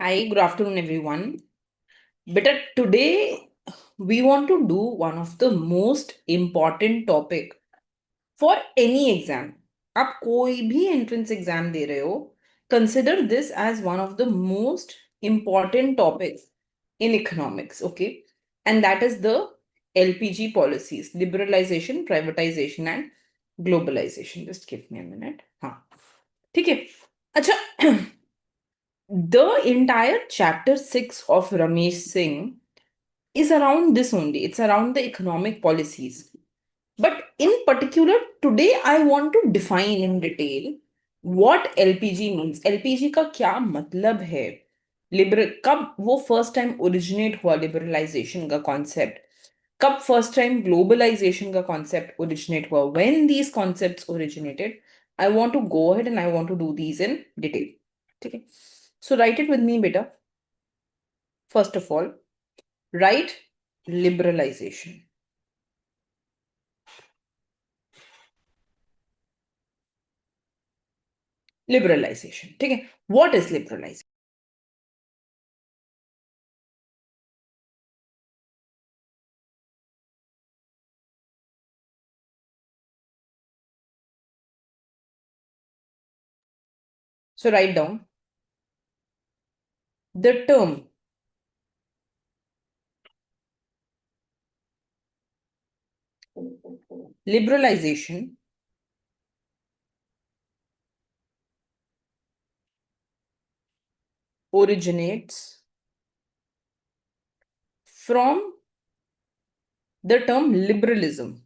Hi, good afternoon, everyone. But today we want to do one of the most important topic for any exam. आप कोई भी entrance exam दे रहे हो, consider this as one of the most important topics in economics, okay? And that is the LPG policies, liberalization, privatization, and globalization. Just give me a minute. हाँ, ठीक है. अच्छा. The entire chapter 6 of Ramesh Singh is around this only. It's around the economic policies. But in particular, today I want to define in detail what LPG means. LPG का क्या मतलब है? कब वो फर्स्ट टाइम ओरिजिनेट हुआ liberalisation का concept? कब first time globalisation का कॉन्सेप्ट ओरिजिनेट हुआ? When these concepts originated, I want to go ahead and I want to do these in detail. ठीक है? So write it with me, beta. First of all, write liberalization. Liberalization. ठीक है? What is liberalization? So write down the term liberalization originates from the term liberalism,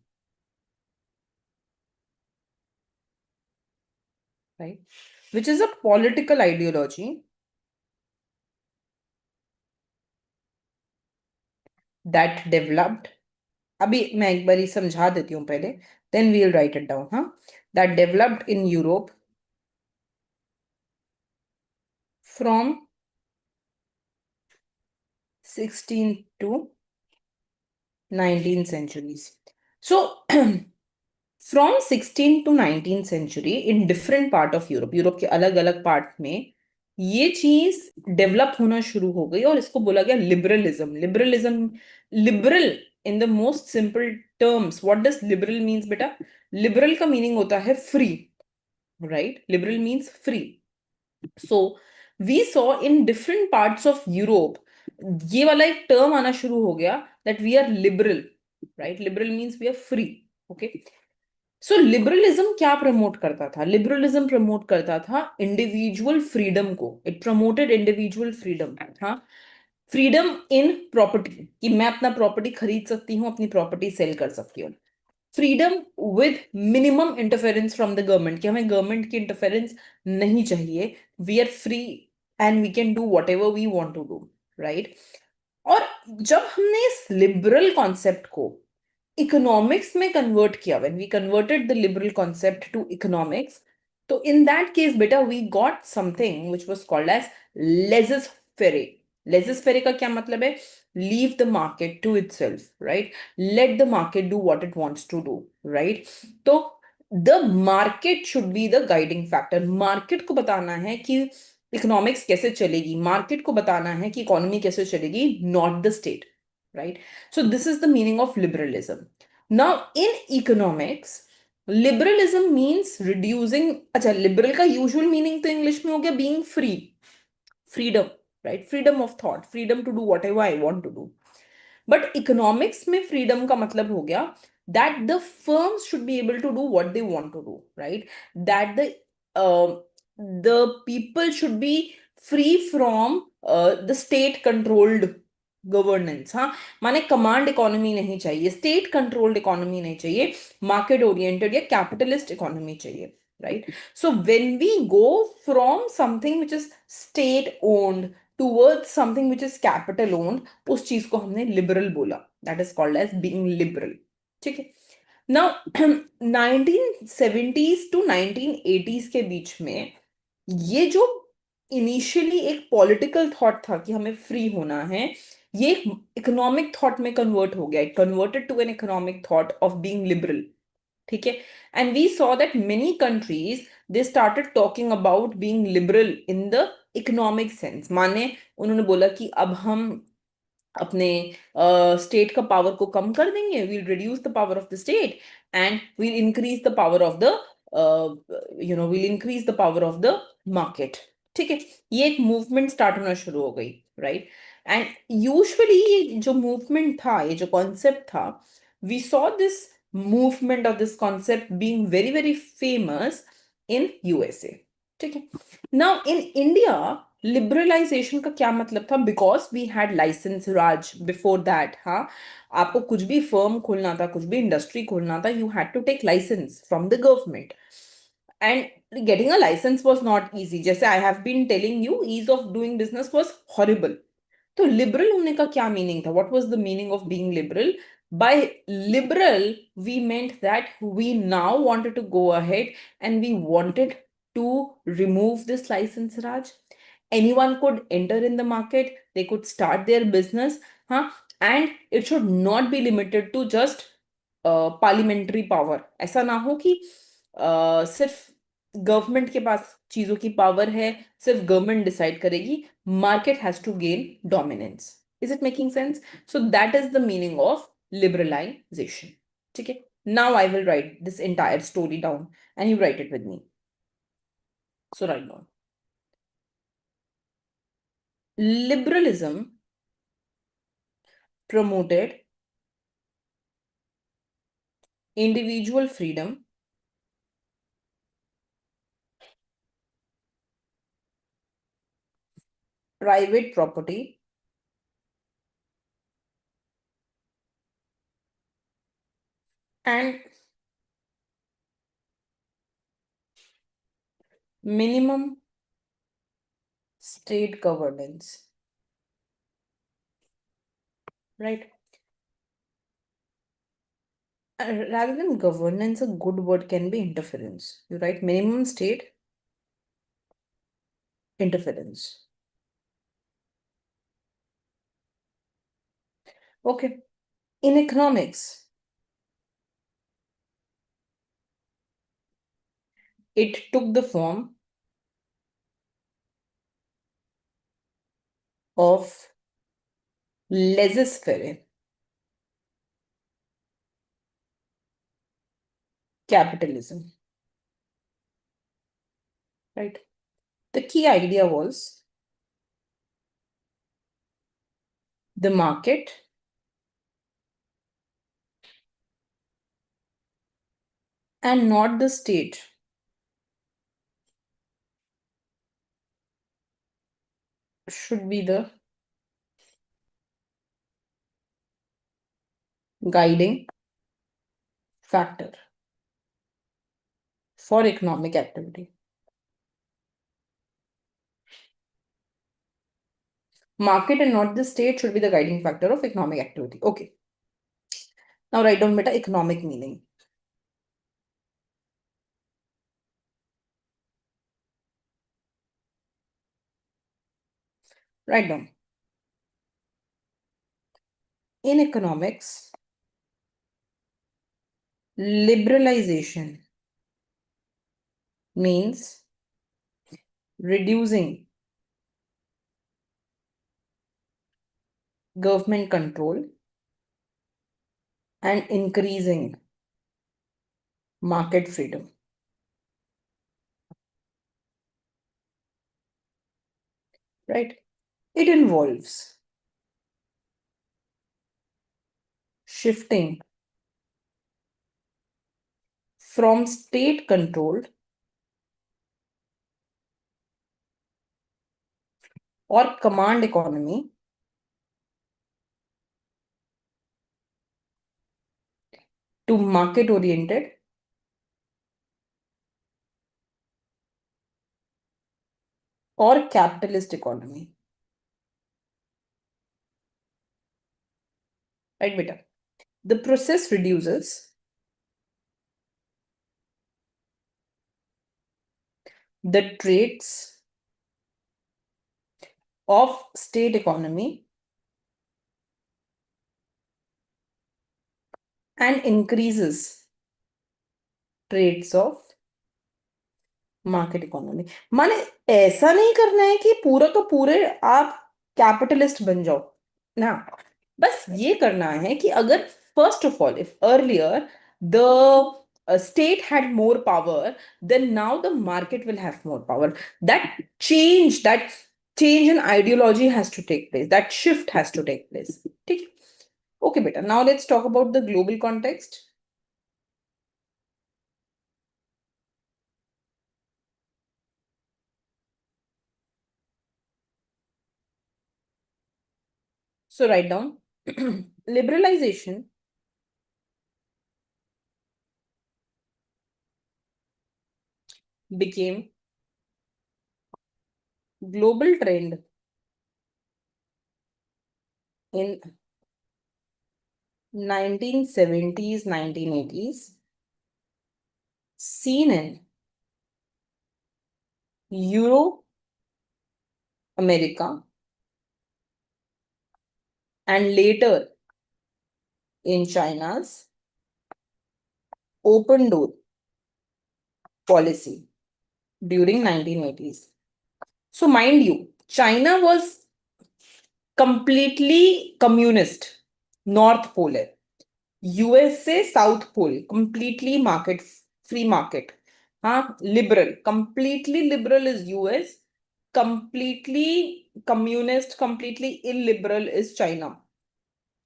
right? Which is a political ideology that developed. अभी मैं एक बारी समझा देती हूँ पहले, then we'll write it down, huh? That developed in Europe from 16th to 19th centuries. So from 16th to 19th century in different part of Europe, Europe के अलग अलग पार्ट में ये चीज डेवलप होना शुरू हो गई और इसको बोला गया liberalism. Liberal in the most simple terms. What does liberal means बेटा? लिबरल का मीनिंग होता है free, right? Liberal means free. So we saw in different parts of Europe ये वाला एक टर्म आना शुरू हो गया that we are liberal, right? Liberal means we are free, okay? So liberalism क्या प्रमोट करता था? लिबरलिज्म प्रमोट करता था इंडिविजुअल फ्रीडम को. It promoted individual freedom. हाँ, फ्रीडम इन प्रॉपर्टी, कि मैं अपना प्रॉपर्टी खरीद सकती हूँ, अपनी प्रॉपर्टी सेल कर सकती हूँ. Freedom with minimum interference from the government, कि हमें गवर्नमेंट की इंटरफेरेंस नहीं चाहिए. We are free and we can do whatever we want to do, right? और जब हमने इस लिबरल कॉन्सेप्ट को इकोनॉमिक्स में कन्वर्ट किया, when we converted the liberal concept to economics, तो इन दैट केस बेटा we got something which was called as laissez faire. Laissez faire का क्या मतलब है? Leave the market to itself, right? Let the market do what it wants to do, right? तो the market should be the guiding factor. Market को बताना है कि economics कैसे चलेगी, मार्केट को बताना है कि इकोनॉमी कैसे चलेगी, not the state, right? So this is the meaning of liberalism. Now in economics, liberalism means reducing. अच्छा, liberal का usual meaning तो इंग्लिश में हो गया being free, freedom, right? Freedom of thought, freedom to do whatever I want to do. But economics में freedom का मतलब हो गया that the firms should be able to do what they want to do, right? That the people should be free from the state controlled governance. हाँ, माने command economy नहीं चाहिए, state controlled economy नहीं चाहिए, मार्केट ओरिएंटेड या capitalist economy चाहिए, right? So when we go from something which is state owned towards something which is capital owned, उस चीज को हमने लिबरल बोला. That is called as being liberal. ठीक है? नाउ 1970s टू 1980s के बीच में ये जो इनिशियली एक पॉलिटिकल थॉट था कि हमें फ्री होना है, ये एक इकोनॉमिक थॉट में कन्वर्ट हो गया. It converted to an economic thought of being liberal. ठीक है? And we saw that many countries they started talking about being liberal in the economic sense, माने उन्होंने बोला कि अब हम अपने स्टेट का पावर को कम कर देंगे, we'll reduce the power of the state and we'll increase the power of the we'll increase the power of the market. ठीक है, ये एक मूवमेंट स्टार्ट होना शुरू हो गई, राइट। एंड यूजुअली ये जो मूवमेंट था, ये जो कॉन्सेप्ट था, we saw this movement of this concept being very very famous in USA. ठीक है, नाउ इन इंडिया लिबरलाइजेशन का क्या मतलब था? Because we had licence Raj before that. हाँ, आपको कुछ भी फर्म खोलना था, कुछ भी इंडस्ट्री खोलना था, you had to take license from the government and getting a license was not easy. जैसे I have been telling you, ease of doing business was horrible. तो लिबरल होने का क्या मीनिंग था? What was the meaning of being liberal? By liberal we meant that we now wanted to go ahead and we wanted to remove this license raj. Anyone could enter in the market, they could start their business, huh? And it should not be limited to just parliamentary power. ऐसा ना हो कि सिर्फ government के पास चीजों की power है, सिर्फ गवर्नमेंट डिसाइड करेगी, market has to gain dominance. Is it making sense? So that is the meaning of liberalization. ठीक है, now I will write this entire story down and you write it with me. So write down. Liberalism promoted individual freedom, private property, and minimum state governance. Right? Rather than governance, a good word can be interference. You write minimum state interference. Okay. In economics, it took the form of laissez-faire capitalism. Right? The key idea was the market and not the state should be the guiding factor for economic activity. Market and not the state should be the guiding factor of economic activity. Okay. Now write down beta economic meaning. Write down. In economics, liberalization means reducing government control and increasing market freedom. Right? It involves shifting from state controlled or command economy to market oriented or capitalist economy. Right, beta? The process reduces the traits of state economy and increases traits of market economy माने ऐसा नहीं करना है कि पूरा का पूरे आप कैपिटलिस्ट बन जाओ ना, बस ये करना है कि अगर first of all if earlier the state had more power, then now the market will have more power. That change in ideology has to take place, that shift has to take place. ठीक है? Okay beta, now let's talk about the global context. So write down liberalization became global trend in 1970s, 1980s, seen in Euro, America, and later in China's open door policy during 1980s. So mind you, China was completely communist, North Polar. USA South Pole, completely market, free market. Liberal, completely liberal is US, completely communist, completely illiberal is China,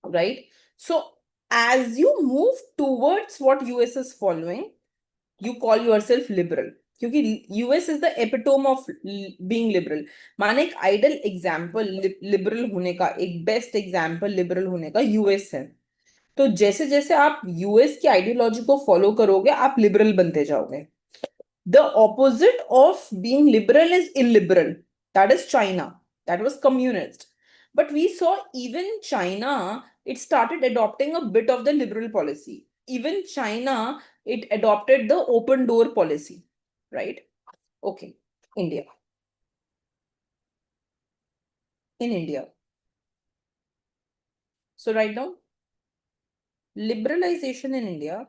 right? So as you move towards what US is following, you call yourself liberal. क्योंकि US is the epitome of being liberal. माने एक idol example liberal होने का, एक best example liberal होने का US है. तो जैसे जैसे आप यूएस की आइडियोलॉजी को फॉलो करोगे आप लिबरल बनते जाओगे. The opposite of being liberal is illiberal. That is China. That was communist. But we saw even China, it started adopting a bit of the liberal policy. Even China, it adopted the open door policy, right? Okay. India. In India. So write down liberalization in India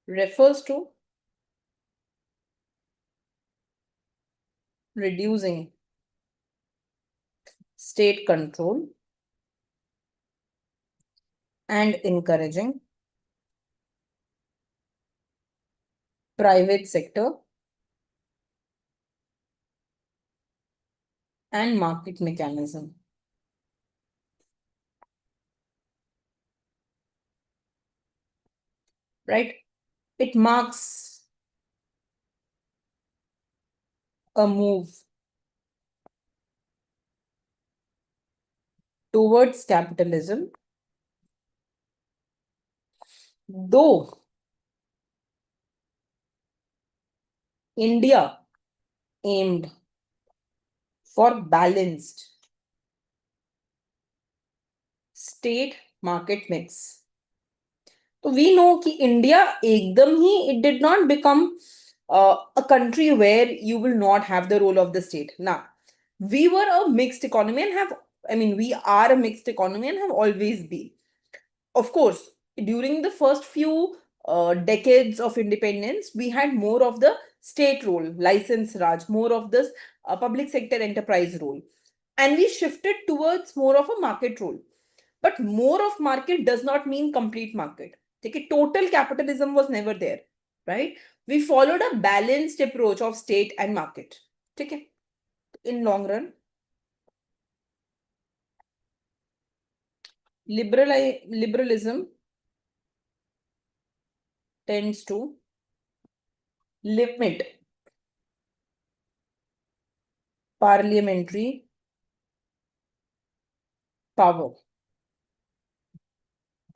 refers to reducing state control and encouraging private sector and market mechanism. Right? It marks a move towards capitalism, though India aimed for balanced state market mix. So we know कि India एकदम ही it did not become a country where you will not have the role of the state. Now, we were a mixed economy and we are a mixed economy and have always been. Of course, during the first few decades of independence, we had more of the state role, license Raj, more of this public sector enterprise role. And we shifted towards more of a market role. But more of market does not mean complete market. Okay, total capitalism was never there, right? We followed a balanced approach of state and market. Okay, in long run, liberalism tends to limit parliamentary power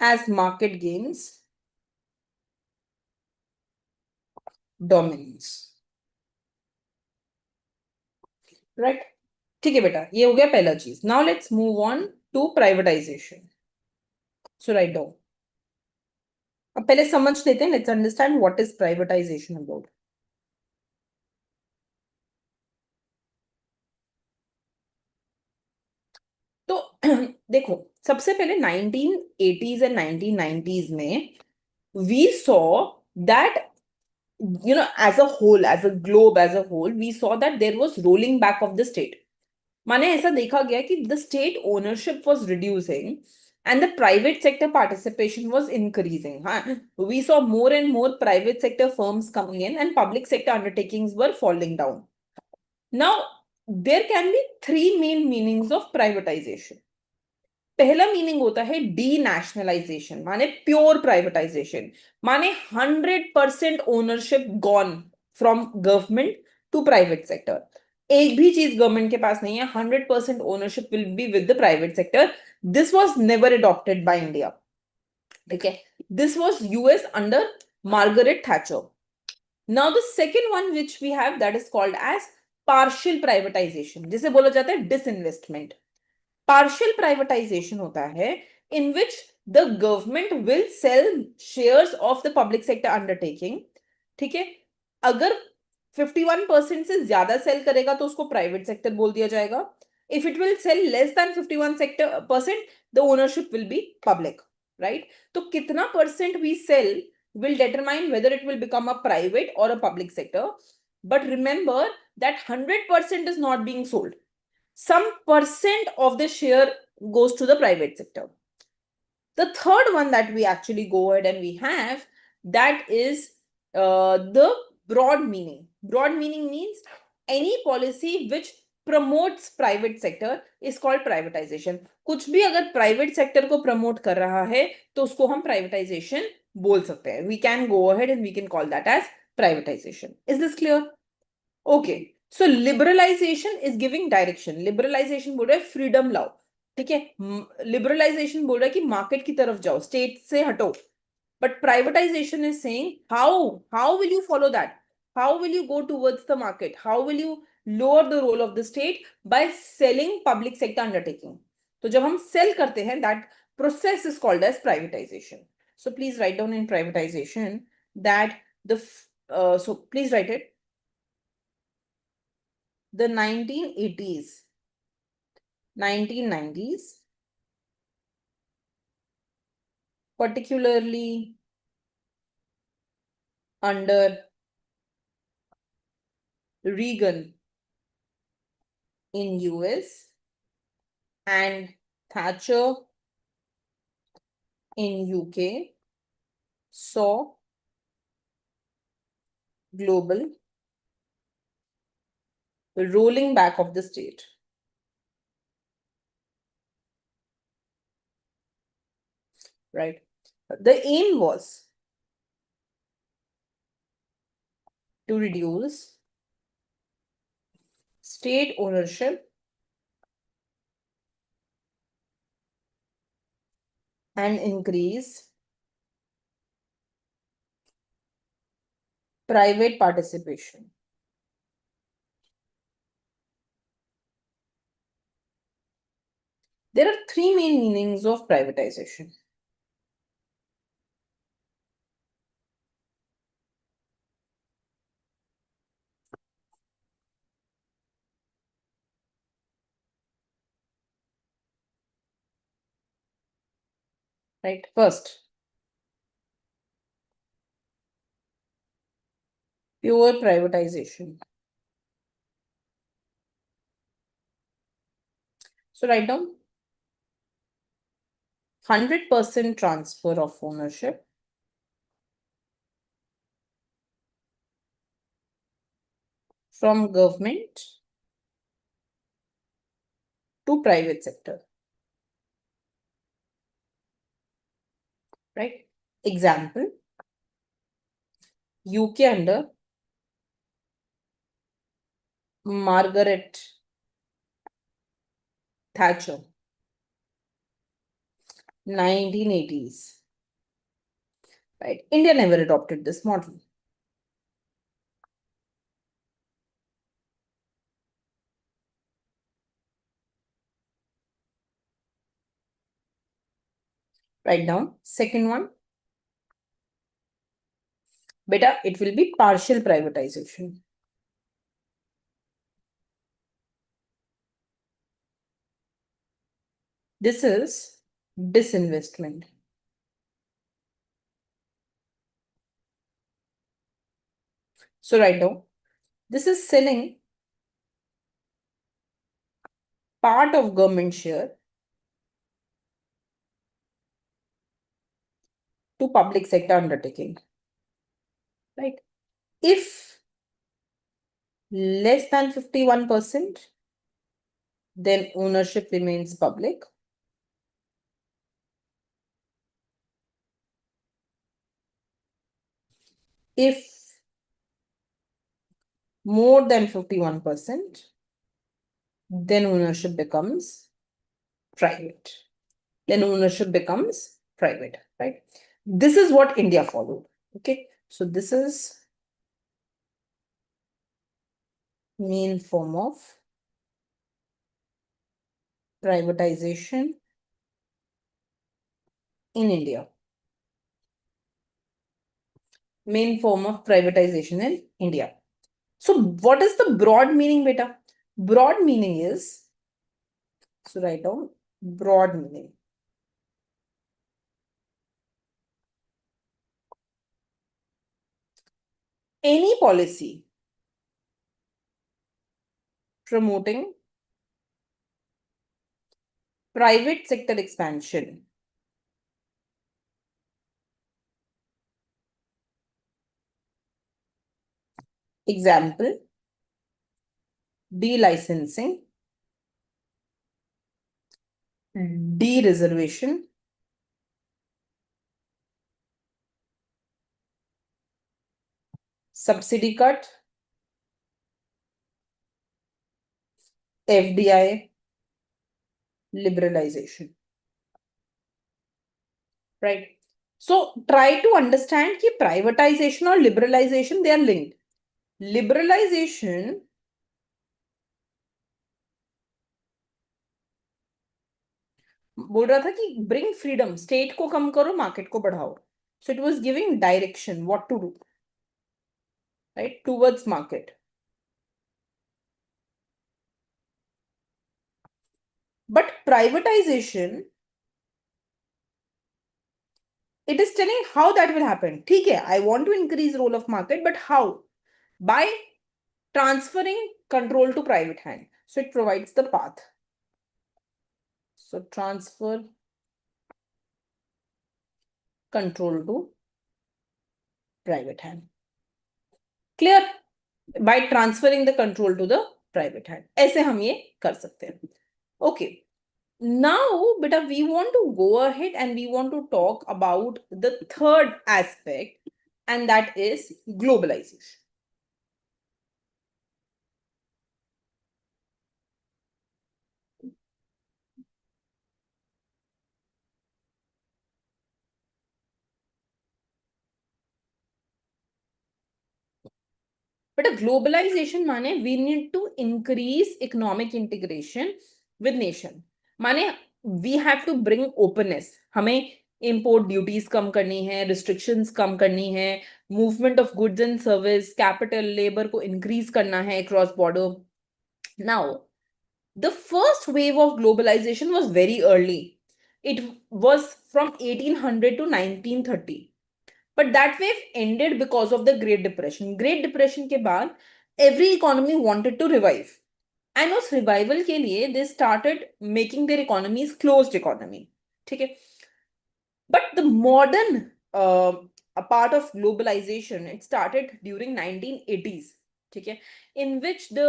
as market gains dominance. Right? ठीक है बेटा, ये हो गया पहला चीज. Now let's move on to privatization. So write down. अब पहले समझ लेते हैं. Let's understand what is privatization about. तो देखो, सबसे पहले 1980s एंड 1990s में we saw that, as a whole, as a globe, as a whole, we saw that there was rolling back of the state. माने ऐसा देखा गया कि the state ownership was reducing and the private sector participation was increasing. हाँ, we saw more and more private sector firms coming in and public sector undertakings were falling down. Now, there can be three main meanings of privatization. पहला meaning होता है denationalization, माने pure privatization, माने 100% ownership gone from government to private sector. एक भी चीज government के पास नहीं है, 100% ownership will be with the private sector. This was never adopted by India. ठीक है, this was US under Margaret Thatcher. Now the second one which we have, that is called as partial privatization, जिसे बोला जाता है disinvestment. Partial privatisation होता है in which the government will sell shares of the public sector undertaking. ठीक है, अगर 51% से ज्यादा सेल करेगा तो उसको प्राइवेट सेक्टर बोल दिया जाएगा. If it will sell less than 51% the ownership will be public. Right, तो कितना percent we sell will determine whether it will become a private or a public sector. But remember that 100% is not being sold. Some percent of the share goes to the private sector. The third one that we actually go ahead and we have, that is the broad meaning. Broad meaning means any policy which promotes private sector is called privatization. कुछ भी अगर private sector को promote कर रहा है तो उसको हम privatization बोल सकते हैं. We can go ahead and we can call that as privatization. Is this clear? Okay. So liberalization is giving direction. Liberalization बोल रहा है freedom लाओ. ठीक है, liberalization बोल रहा है कि market की तरफ जाओ, state से हटो. But privatization is saying how will you follow that? How will you go towards the market? How will you lower the role of the state? By selling public sector undertaking. तो जब हम sell करते हैं, that process is called as privatization. So please write down in privatization that so please write it. The 1980s, 1990s, particularly under Reagan in US and Thatcher in UK, saw global rolling back of the state. Right? The aim was to reduce state ownership and increase private participation. There are three main meanings of privatization. Right? First, pure privatization. So write down 100% transfer of ownership from government to private sector. Right? Example, UK under Margaret Thatcher, 1980s. Right? India never adopted this model. Write down. Second one, beta, it will be partial privatization. This is disinvestment. So right now, this is selling part of government share to public sector undertaking. Right? If less than 51%, then ownership remains public. If more than 51%, then ownership becomes private. Then ownership becomes private, right? This is what India followed. Okay, so this is main form of privatization in India. Main form of privatization in India. So what is the broad meaning, beta? Broad meaning is, so write down broad meaning. Any policy promoting private sector expansion. Example, delicensing, de-reservation, subsidy cut, FDI, liberalization. Right? So try to understand कि privatization और liberalization, they are linked. Liberalization बोल रहा था कि bring freedom, state को कम करो, market को बढ़ाओ. So it was giving direction, what to do, right, towards market. But privatization, it is telling how that will happen. ठीक है, I want to increase role of market, but how? By transferring control to private hand. So it provides the path. So transfer control to private hand. Clear? By transferring the control to the private hand. ऐसे हम ये कर सकते हैं. Okay. Now, beta, we want to go ahead and we want to talk about the third aspect, and that is globalization. But a globalization माने we need to increase economic integration with nation. माने we have to bring openness. हमें import duties कम करनी है, restrictions कम करनी है, movement of goods and service, capital, labor को increase करना है across border. Now, the first wave of globalization was very early. It was from 1800 to 1930. But that wave ended because of the Great Depression. Great Depression के बाद every economy wanted to revive. And उस revival के लिए they started making their economies closed economy. ठीक है? But the modern a part of globalization, it started during 1980s. ठीक है? In which the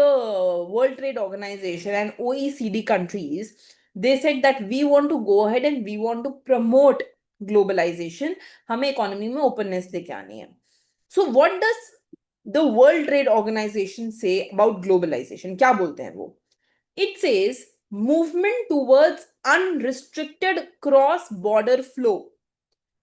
World Trade Organization and OECD countries, they said that we want to go ahead and we want to promote globalization. हमें economy में openness लेके आनी है. So what does the World Trade Organization say about globalization? क्या बोलते हैं वो? It says movement towards unrestricted cross-border flow.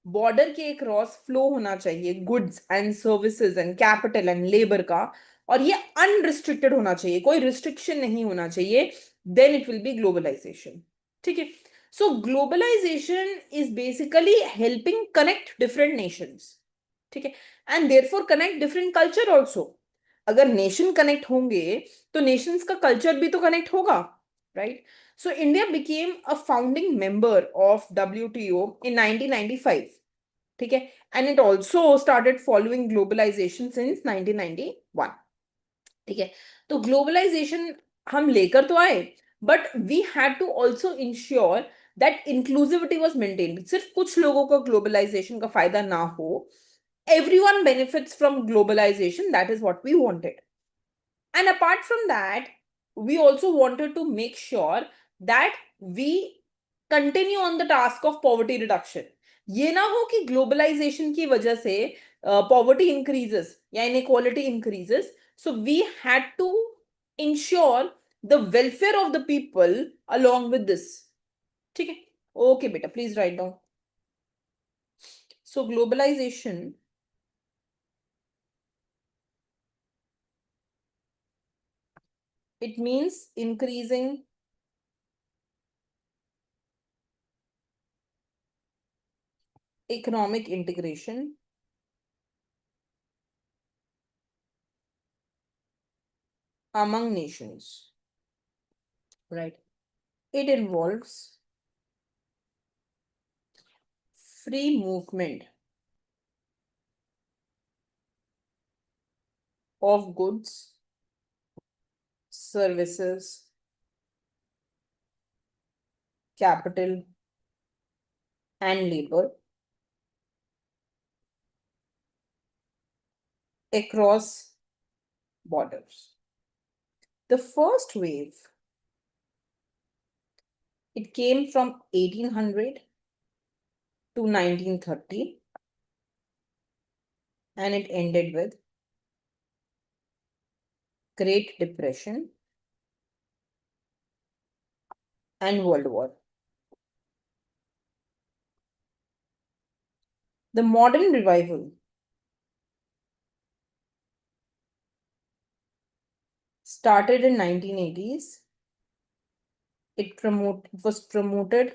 Border के क्रॉस फ्लो होना चाहिए goods and services and capital and labour का, और ये अनरिस्ट्रिक्टेड होना चाहिए, कोई रिस्ट्रिक्शन नहीं होना चाहिए, then it will be globalization. ठीक है? So globalization is basically helping connect different nations. ठीक है? And therefore connect different culture also. अगर नेशन कनेक्ट होंगे तो नेशंस का कल्चर भी तो कनेक्ट होगा. right? So India became a founding member of WTO in 1995. Okay, and it also started following globalization since 1991. ठीक है, तो ग्लोबलाइजेशन हम लेकर तो आए, but we had to also ensure that inclusivity was maintained. सिर्फ कुछ लोगों को ग्लोबलाइजेशन का फायदा ना हो. Everyone benefits from globalization, that is what we wanted. And apart from that, we also wanted to make sure that we continue on the task of poverty reduction. ये ना हो कि ग्लोबलाइजेशन की वजह से poverty increases या inequality increases. So we had to ensure the welfare of the people along with this. ठीक है? Okay, beta, please write down. So globalization, it means increasing economic integration among nations, right? It involves free movement of goods, services, capital, and labor across borders. The first wave, it came from 1800 to 1930, and it ended with Great Depression and World War. The modern revival started in 1980s. It was promoted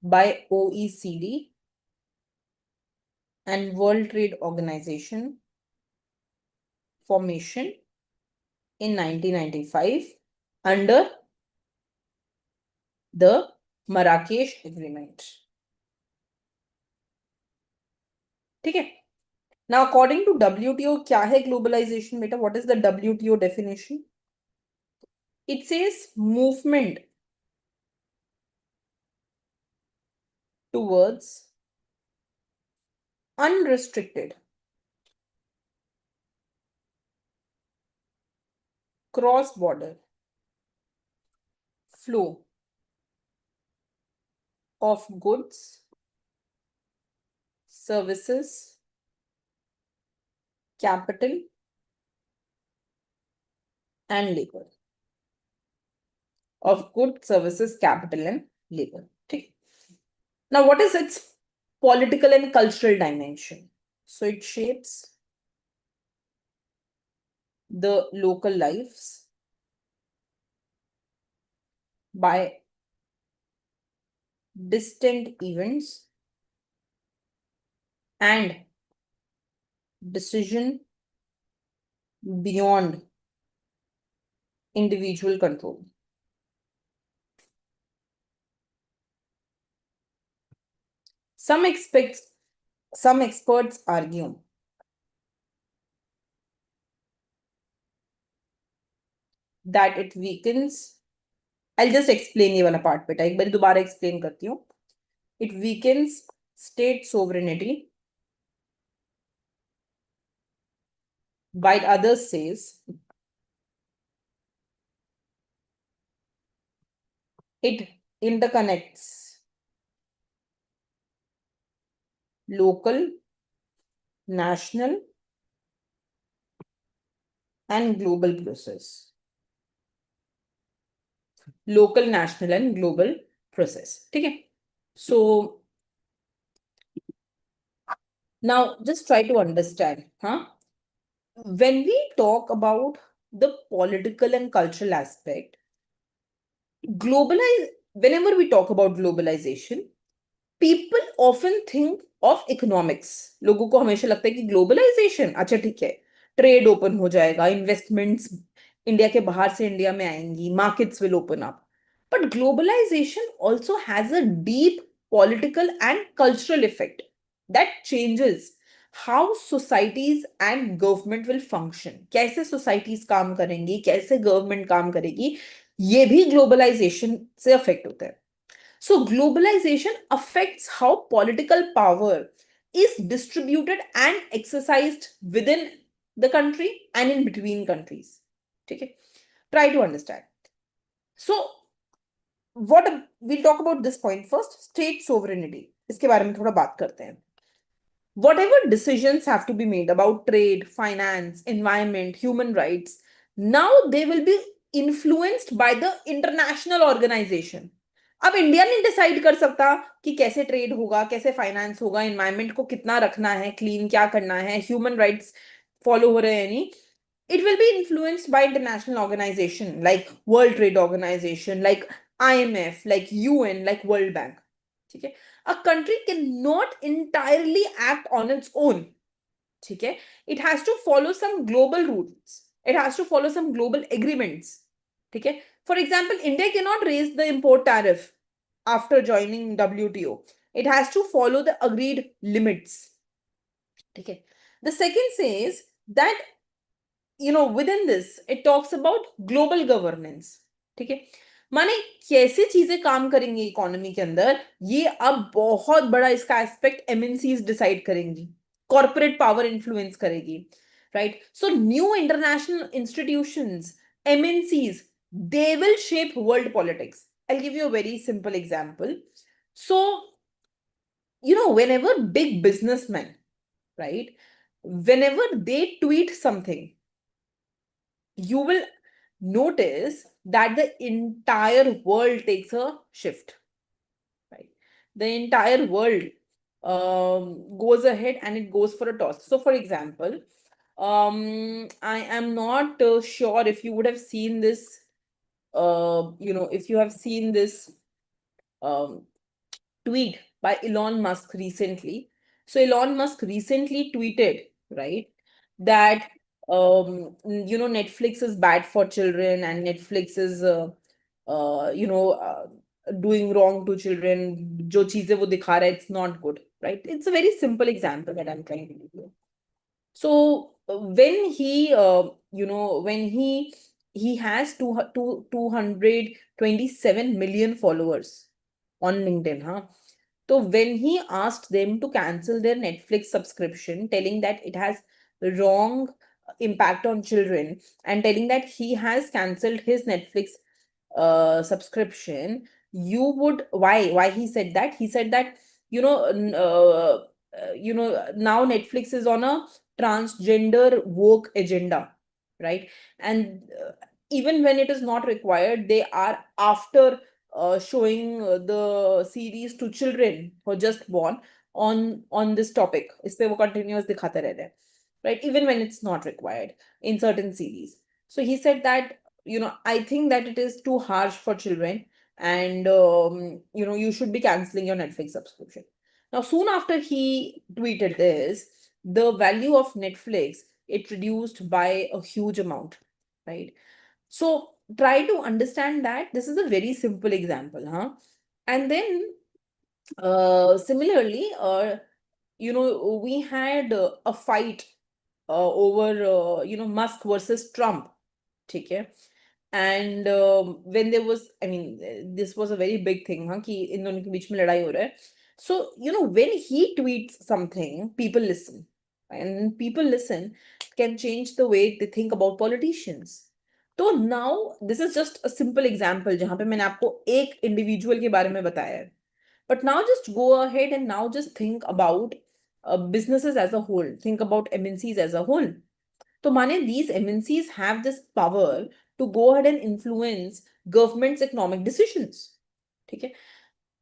by OECD and World Trade Organization formation in 1995 under the Marrakesh Agreement. ठीक है? Now, according to WTO, क्या है globalization, beta? What is the WTO definition? It says movement towards unrestricted cross-border flow of goods, services, capital, and labor. Of goods, services, capital, and labor. Okay. Now, what is its political and cultural dimension? So it shapes the local lives by distant events and decision beyond individual control. Some experts argue that it weakens. I'll just explain ये वाला part बेटा, एक बार दोबारा explain करती हूँ. It weakens state sovereignty, while others says it interconnects local, national, and global process. Local, national, and global process. Okay. So now just try to understand, when we talk about the political and cultural aspect, whenever we talk about globalization, people often think of economics. लोगों को हमेशा लगता है कि globalisation, अच्छा ठीक है, trade open हो जाएगा, इन्वेस्टमेंट्स इंडिया के बाहर से इंडिया में आएंगी, markets will open up. But globalization also has a deep political and cultural effect that changes how societies and government will function. कैसे सोसाइटीज काम करेंगी, कैसे गवर्नमेंट काम करेगी, ये भी ग्लोबलाइजेशन से अफेक्ट होता है. So globalization affects how political power is distributed and exercised within the country and in between countries. Okay, try to understand. So what we'll talk about this point first. State sovereignty. इसके बारे में थोड़ा बात करते हैं. Whatever decisions have to be made about trade, finance, environment, human rights, now they will be influenced by the international organization. अब India नहीं decide कर सकता कि कैसे ट्रेड होगा, कैसे फाइनेंस होगा, एनवायरमेंट को कितना रखना है, क्लीन क्या करना है, ह्यूमन राइट्स फॉलो हो रहे हैं नहीं. It will be influenced by international organization like World Trade Organization, like IMF, like UN, like World Bank. ठीक है. A country cannot entirely act on its own. ठीक है. It has to follow some global rules. It has to follow some global agreements. ठीक है. For example, India cannot raise the import tariff after joining WTO. It has to follow the agreed limits. ठीक है. The second says that within this it talks about global governance. ठीक है. माने कैसे चीजें काम करेंगी इकोनॉमी के अंदर, ये अब बहुत बड़ा इसका एस्पेक्ट एमएनसीज डिसाइड करेंगी, कॉर्पोरेट पावर इन्फ्लुएंस करेगी, right. So new international institutions, MNCs, they will shape world politics. I'll give you a very simple example. So whenever big businessmen, right, whenever they tweet something, you will notice that the entire world takes a shift, right? The entire world goes ahead and it goes for a toss. So for example, I am not sure if you would have seen this, if you have seen this um, tweet by Elon Musk recently. So Elon Musk recently tweeted, right, that Netflix is bad for children and Netflix is doing wrong to children. जो चीजें वो दिखा रहा है, it's not good, right? It's a very simple example that I'm trying to give you. So when he has 227 million followers on LinkedIn, huh? So when he asked them to cancel their Netflix subscription, telling that it has wrong impact on children and telling that he has cancelled his Netflix subscription, why he said that? He said that now Netflix is on a transgender woke agenda, right? And even when it is not required, they are after showing the series to children who are just born on this topic. इस पे वो continuous दिखाते रहते हैं, right? Even when it's not required in certain series. So he said that I think that it is too harsh for children, and you should be canceling your Netflix subscription. Now, soon after he tweeted this, the value of Netflix, it reduced by a huge amount, right? So try to understand that this is a very simple example, huh? And then similarly, we had a fight over Musk versus Trump. ठीक है. And when there was, I mean, this was a very big thing, हाँ, कि इन दोनों के बीच में लड़ाई हो रहा है. So when he tweets something, people listen, and people listen can change the way they think about politicians. तो now this is just a simple example जहाँ पे मैंने आपको एक individual के बारे में बताया है. But now just go ahead and now just think about businesses as a whole. Think about MNCs as a whole. So माने these MNCs have this power to go ahead and influence government's economic decisions. ठीक है.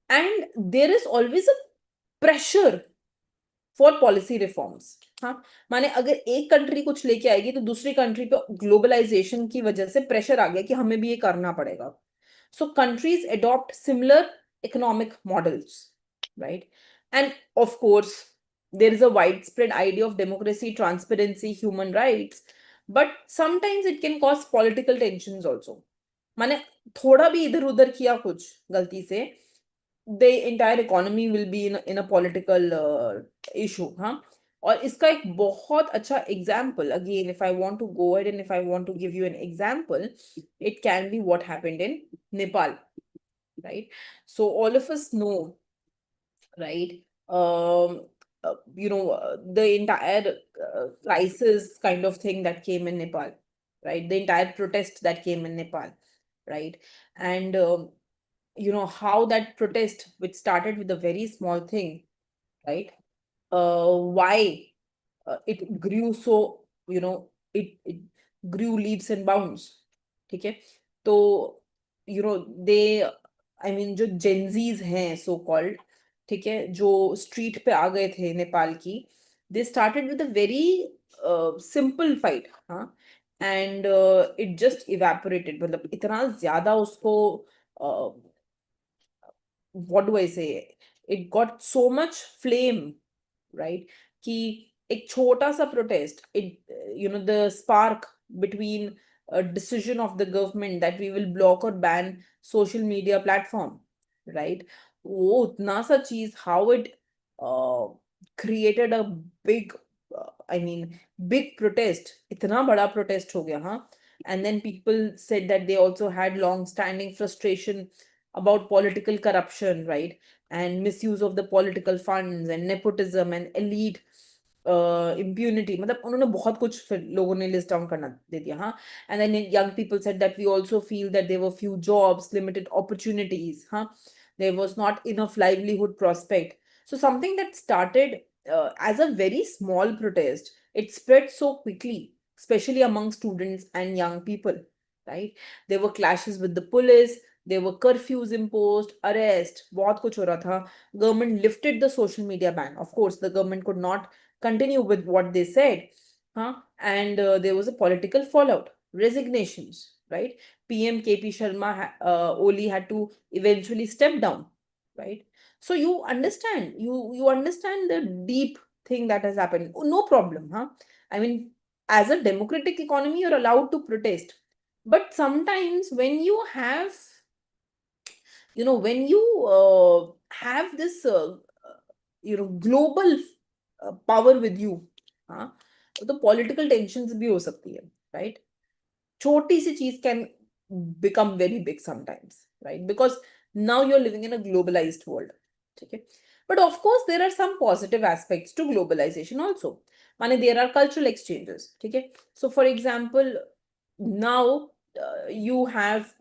And there is always a pressure for policy reforms. हाँ, माने अगर एक country कुछ लेके आएगी तो दूसरी कंट्री पे ग्लोबलाइजेशन की वजह से प्रेशर आ गया कि हमें भी ये करना पड़ेगा. So countries adopt similar economic models, right? And of course, there is a widespread idea of democracy, transparency, human rights. but sometimes it can cause political tensions also. माने थोड़ा भी इधर उधर किया कुछ गलती से, the entire economy will be in a political issue, हाँ. और इसका एक बहुत अच्छा example, again if I want to go ahead and if I want to give you an example, it can be what happened in Nepal, right? So all of us know, right? The entire crisis kind of thing that came in Nepal, right? The entire protest that came in Nepal, right? And how that protest, which started with a very small thing, right? Why it grew so, it grew leaps and bounds. ठीक है? तो दे, I mean जो Gen Zs हैं so called, ठीक है, जो street पे आ गए थे नेपाल की, they started with a very simple fight, हाँ. एंड इट जस्ट इवेपोरेटेड, मतलब इतना ज्यादा उसको, what do I say, it got so much flame, right? कि एक छोटा सा protest, it the spark between a decision of the government that we will block or ban social media platform, right? वो उतना सा चीज, how it uh, created a big, I mean big protest, इतना बड़ा protest हो गया, हाँ. And then people said that they also had long standing frustration about political corruption, right? And misuse of the political funds and nepotism and elite impunity. मतलब उन्होंने बहुत कुछ फिर लोगों ने लिस्ट डाउन करना दे दिया, हाँ. And then young people said that we also feel that there were few jobs, limited opportunities, हाँ. There was not enough livelihood prospect. So something that started as a very small protest, it spread so quickly, especially among students and young people, right? There were clashes with the police, there were curfews imposed, arrest, बहुत कुछ हो रहा था. Government lifted the social media ban. Of course, the government could not continue with what they said, huh? And there was a political fallout, resignations, right? PM KP Sharma Oli had to eventually step down, right? So you understand the deep thing that has happened. No problem, huh? I mean, as a democratic economy, you're allowed to protest. But sometimes when you have this global power with you, हाँ, तो political tensions भी हो सकती है, right? छोटी सी चीज can become very big sometimes, right? Because now you're living in a globalized world, ठीक है? But of course there are some positive aspects to globalization also. माने there are cultural exchanges, ठीक है? So for example, now you have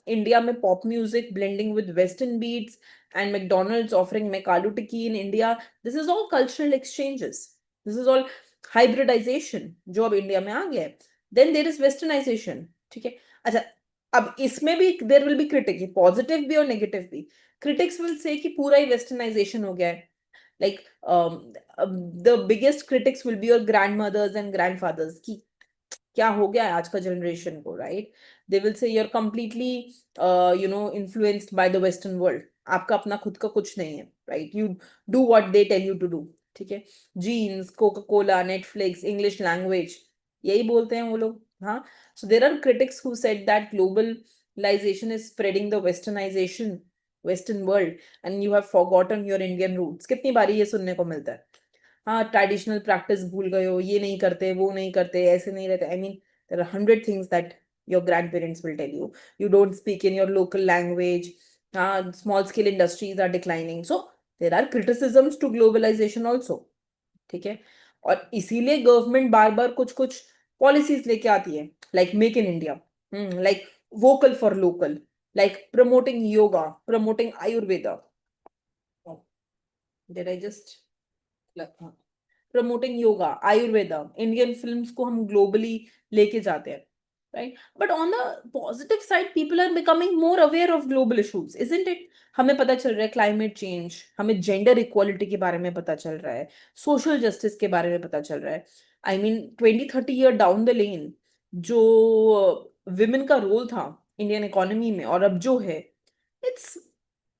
India में pop music blending with Western beats and McDonald's offering McAloo Tikki in India. This is all cultural exchanges. This is all hybridization जो अब India में आ गया है. Then there is westernization, ठीक है? अच्छा, अब इसमें भी there will be critic, positive भी और negative भी. Critics will say कि पूरा ही westernization हो गया है. Like the biggest critics will be your grandmothers and grandfathers कि क्या हो गया है आज का जनरेशन को, right? They will say you're completely influenced by the western world. आपका अपना खुद का कुछ नहीं है, right? You do what they tell you to do, ठीक है? Jeans, Coca Cola, Netflix, English language, यही बोलते हैं वो लोग, हाँ. So there are critics who said that globalization is spreading the westernization, western world, and you have forgotten your Indian roots. कितनी बारी ये सुनने को मिलता है, हाँ. ट्रेडिशनल प्रैक्टिस भूल गए हो, ये नहीं करते, वो नहीं करते, ऐसे नहीं रहते. I mean there are 100 things that your grandparents will tell you. You don't speak in your local language, हाँ. Small scale industries are declining. So there are criticisms to globalization also, ठीक है? और इसीलिए government बार बार कुछ कुछ policies लेके आती है, like make in India, like vocal for local, like promoting yoga, promoting Ayurveda. Did I just promoting yoga, Ayurveda, Indian films को हम ग्लोबली लेके जाते हैं, right? But on the positive side, people are becoming more aware of global issues, isn't it? हमें पता चल रहा है क्लाइमेट चेंज, हमें जेंडर इक्वालिटी के बारे में पता चल रहा है, सोशल जस्टिस के बारे में पता चल रहा है. I mean 20-30 year down the lane जो विमेन का रोल था इंडियन इकोनॉमी में और अब जो है, it's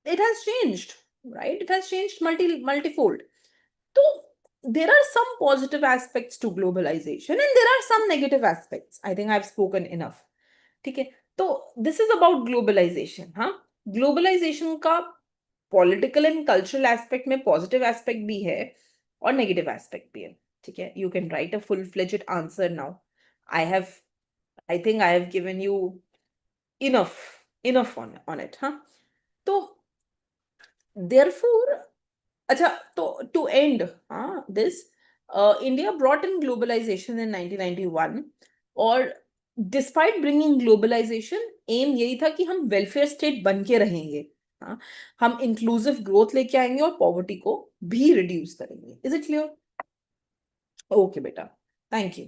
it has changed, right? It has changed multifold. तो there are some positive aspects to globalization and there are some negative aspects. I think I've spoken enough. ठीक है, तो दिस इज अबाउट ग्लोबलाइजेशन. हाँ, globalization का political and cultural aspect में positive aspect भी है और नेगेटिव एस्पेक्ट भी है. ठीक है, you can write a full fledged answer now. I have I think I have given you enough enough on it. हाँ, तो देयरफॉर, अच्छा, तो to end this, India brought in globalization in 1991. और despite bringing globalisation, M यही था कि हम welfare state बन के रहेंगे. हाँ, हम इंक्लूसिव ग्रोथ लेके आएंगे और पॉवर्टी को भी रिड्यूस करेंगे. Is it clear? ओके बेटा, थैंक यू.